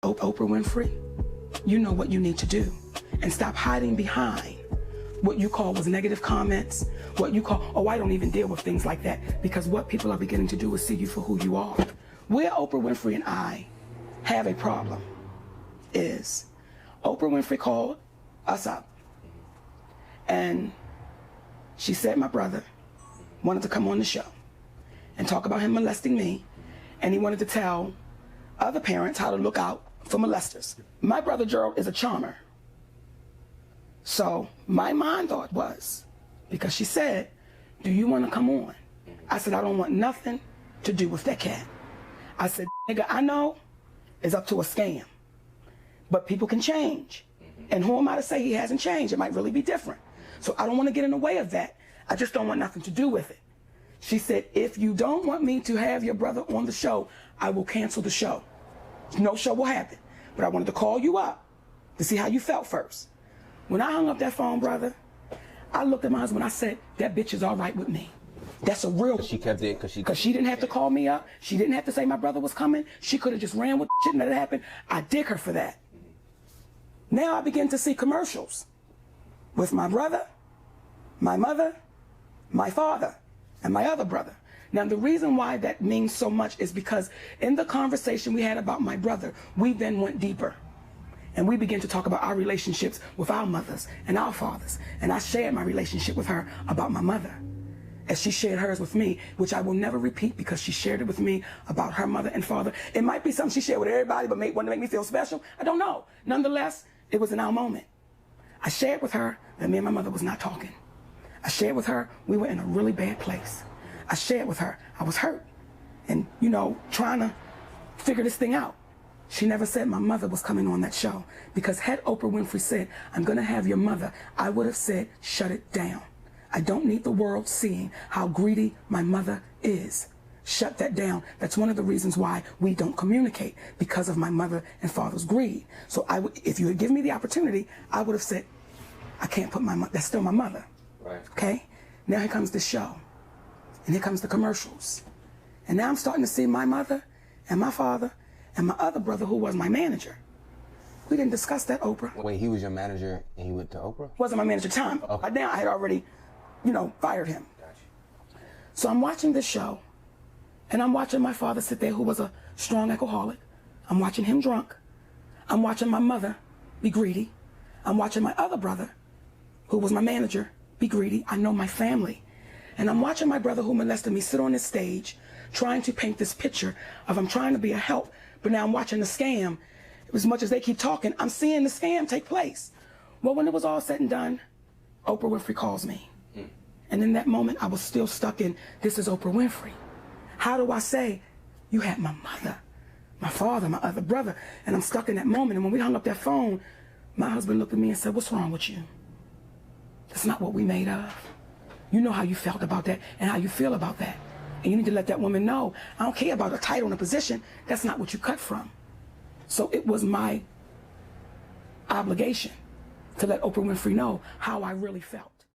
Oprah Winfrey, you know what you need to do, and stop hiding behind what you call was negative comments, what you call, oh, I don't even deal with things like that, because what people are beginning to do is see you for who you are. Where Oprah Winfrey and I have a problem is Oprah Winfrey called us up and she said my brother wanted to come on the show and talk about him molesting me, and he wanted to tell other parents how to look out for molesters. My brother Gerald is a charmer. So my mind thought was, because she said, do you want to come on? I said, I don't want nothing to do with that cat. I said, nigga, I know it's up to a scam, but people can change. And who am I to say he hasn't changed? It might really be different. So I don't want to get in the way of that. I just don't want nothing to do with it. She said, if you don't want me to have your brother on the show, I will cancel the show. No show will happen. But I wanted to call you up to see how you felt first. When I hung up that phone, brother, I looked at my husband. I said, that bitch is all right with me. That's a real... She kept it because she didn't have to call me up. She didn't have to say my brother was coming. She could have just ran with shit and let it happen. I dig her for that. Now I begin to see commercials with my brother, my mother, my father, and my other brother. Now, the reason why that means so much is because in the conversation we had about my brother, we then went deeper. And we began to talk about our relationships with our mothers and our fathers. And I shared my relationship with her about my mother, as she shared hers with me, which I will never repeat because she shared it with me about her mother and father. It might be something she shared with everybody, but wanted to make me feel special. I don't know. Nonetheless, it was in our moment. I shared with her that me and my mother was not talking. I shared with her we were in a really bad place. I shared with her I was hurt and, you know, trying to figure this thing out. She never said my mother was coming on that show, because had Oprah Winfrey said, I'm going to have your mother, I would have said, shut it down. I don't need the world seeing how greedy my mother is. Shut that down. That's one of the reasons why we don't communicate, because of my mother and father's greed. So if you had given me the opportunity, I would have said, I can't put my mother, that's still my mother. Right. Okay? Now here comes this show. And here comes the commercials. And now I'm starting to see my mother and my father and my other brother, who was my manager. We didn't discuss that, Oprah. Wait, he was your manager and he went to Oprah? Wasn't my manager at the time. Okay. By now I had already, you know, fired him. Gotcha. So I'm watching this show, and I'm watching my father sit there, who was a strong alcoholic. I'm watching him drunk. I'm watching my mother be greedy. I'm watching my other brother, who was my manager, be greedy. I know my family. And I'm watching my brother who molested me sit on this stage, trying to paint this picture of I'm trying to be a help, but now I'm watching the scam. As much as they keep talking, I'm seeing the scam take place. Well, when it was all said and done, Oprah Winfrey calls me. And in that moment, I was still stuck in, this is Oprah Winfrey. How do I say, you had my mother, my father, my other brother, and I'm stuck in that moment. And when we hung up that phone, my husband looked at me and said, what's wrong with you? That's not what we made of. You know how you felt about that and how you feel about that. And you need to let that woman know, I don't care about a title and a position. That's not what you cut from. So it was my obligation to let Oprah Winfrey know how I really felt.